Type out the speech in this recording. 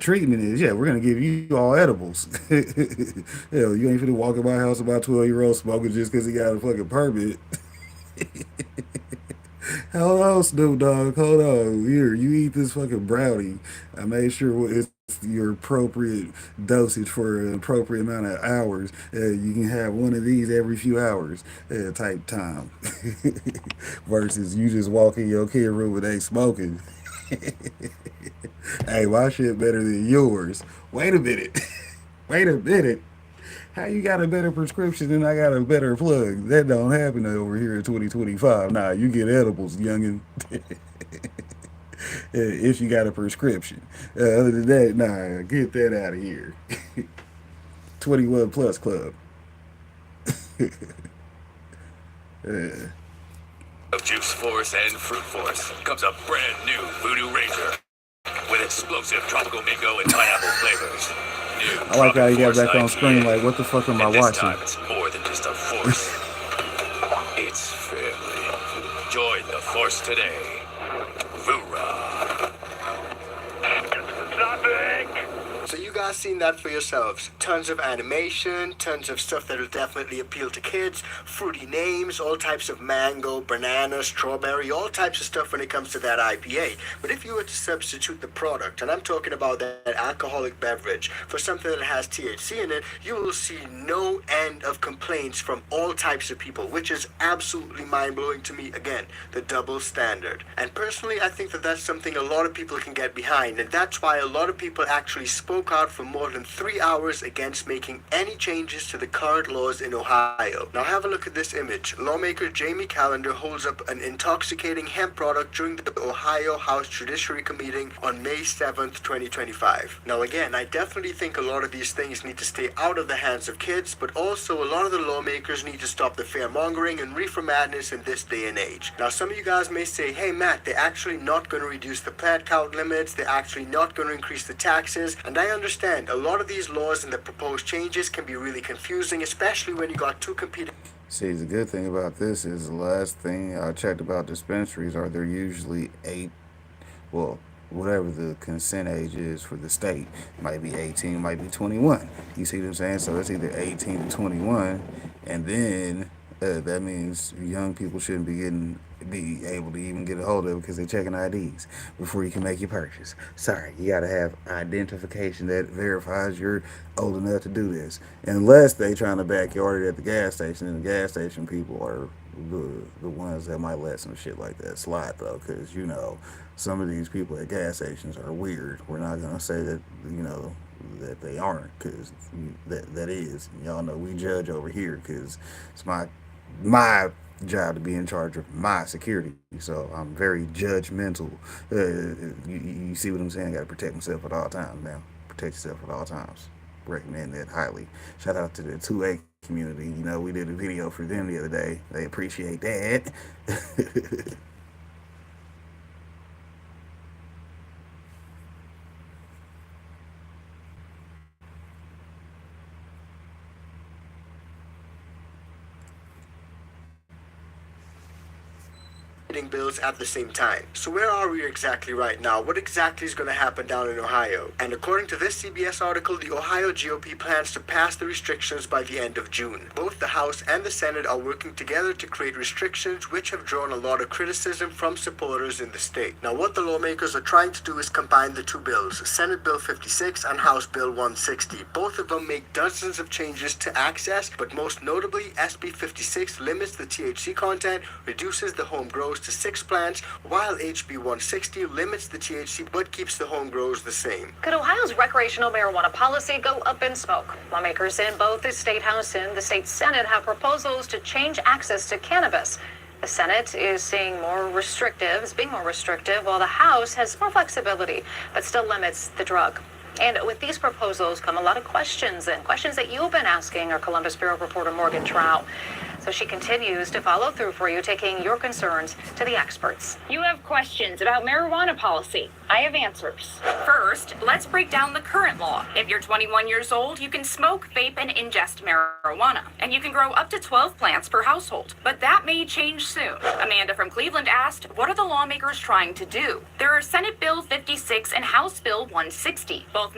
treatment is, yeah, we're gonna give you all edibles. Hell, you ain't finna walk in my house about 12-year-old smoking just because he got a fucking permit. Hold on, Snoop Dogg. Hold on. Here, you eat this fucking brownie. I made sure it's your appropriate dosage for an appropriate amount of hours. You can have one of these every few hours type time. Versus you just walk in your kid room and they smoking. Hey, my shit better than yours. Wait a minute. Wait a minute. How you got a better prescription and I got a better plug? That don't happen over here in 2025. Nah, you get edibles, youngin. If you got a prescription. Other than that, nah, get that out of here. 21 plus club. uh, Of Juice Force and Fruit Force comes a brand new Voodoo Ranger with explosive tropical mango and pineapple flavors. New I like how you got Tropic back on Force screen IPA. like, what the fuck am I And this watching? time it's more than just a force. It's family. Join the Force today. Voora. So you guys seen that for yourselves. Tons of animation, tons of stuff that'll definitely appeal to kids, fruity names, all types of mango, banana, strawberry, all types of stuff when it comes to that IPA. But if you were to substitute the product, and I'm talking about that alcoholic beverage, for something that has THC in it, you will see no end of complaints from all types of people, which is absolutely mind-blowing to me. Again, the double standard. And personally, I think that that's something a lot of people can get behind, and that's why a lot of people actually spoke out for more than 3 hours against making any changes to the current laws in Ohio. Now have a look at this image. Lawmaker Jamie Callender holds up an intoxicating hemp product during the Ohio House Judiciary Committee on May 7th, 2025. Now again, I definitely think a lot of these things need to stay out of the hands of kids, but also a lot of the lawmakers need to stop the fear-mongering and reefer madness in this day and age. Now some of you guys may say, hey Matt, they're actually not going to reduce the plant count limits, they're actually not going to increase the taxes, and I understand a lot of these laws and the proposed changes can be really confusing, especially when you got two competing. See, the good thing about this is the last thing I checked about dispensaries are they're usually well, whatever the consent age is for the state. Might be 18, might be 21. You see what I'm saying? So it's either 18 to 21, and then that means young people shouldn't be able to even get a hold of it because they're checking IDs before you can make your purchase. Sorry, you gotta have identification that verifies you're old enough to do this. Unless they trying to backyard it at the gas station, and the gas station people are the ones that might let some shit like that slide though, because some of these people at gas stations are weird. We're not gonna say that that they aren't, because that is, y'all know we judge over here because it's my job to be in charge of my security. So I'm very judgmental. You see what I'm saying? Got to protect myself at all times, man. Protect yourself at all times. Recommend that highly. Shout out to the 2A community. We did a video for them the other day. They appreciate that. bills at the same time. So where are we exactly right now? What exactly is going to happen down in Ohio? And according to this CBS article, the Ohio GOP plans to pass the restrictions by the end of June. Both the House and the Senate are working together to create restrictions which have drawn a lot of criticism from supporters in the state. Now what the lawmakers are trying to do is combine the two bills, Senate Bill 56 and House Bill 160. Both of them make dozens of changes to access, but most notably SB 56 limits the THC content, reduces the home grows to 6 plants, while HB 160 limits the THC but keeps the home grows the same. Could Ohio's recreational marijuana policy go up in smoke? Lawmakers in both the State House and the State Senate have proposals to change access to cannabis. The Senate is being more restrictive, while the House has more flexibility, but still limits the drug. And with these proposals come a lot of questions that you've been asking our Columbus Bureau reporter Morgan Trout. So she continues to follow through for you, taking your concerns to the experts. You have questions about marijuana policy. I have answers. First, let's break down the current law. If you're 21 years old, you can smoke, vape, and ingest marijuana. And you can grow up to 12 plants per household. But that may change soon. Amanda from Cleveland asked, what are the lawmakers trying to do? There are Senate Bill 56 and House Bill 160. Both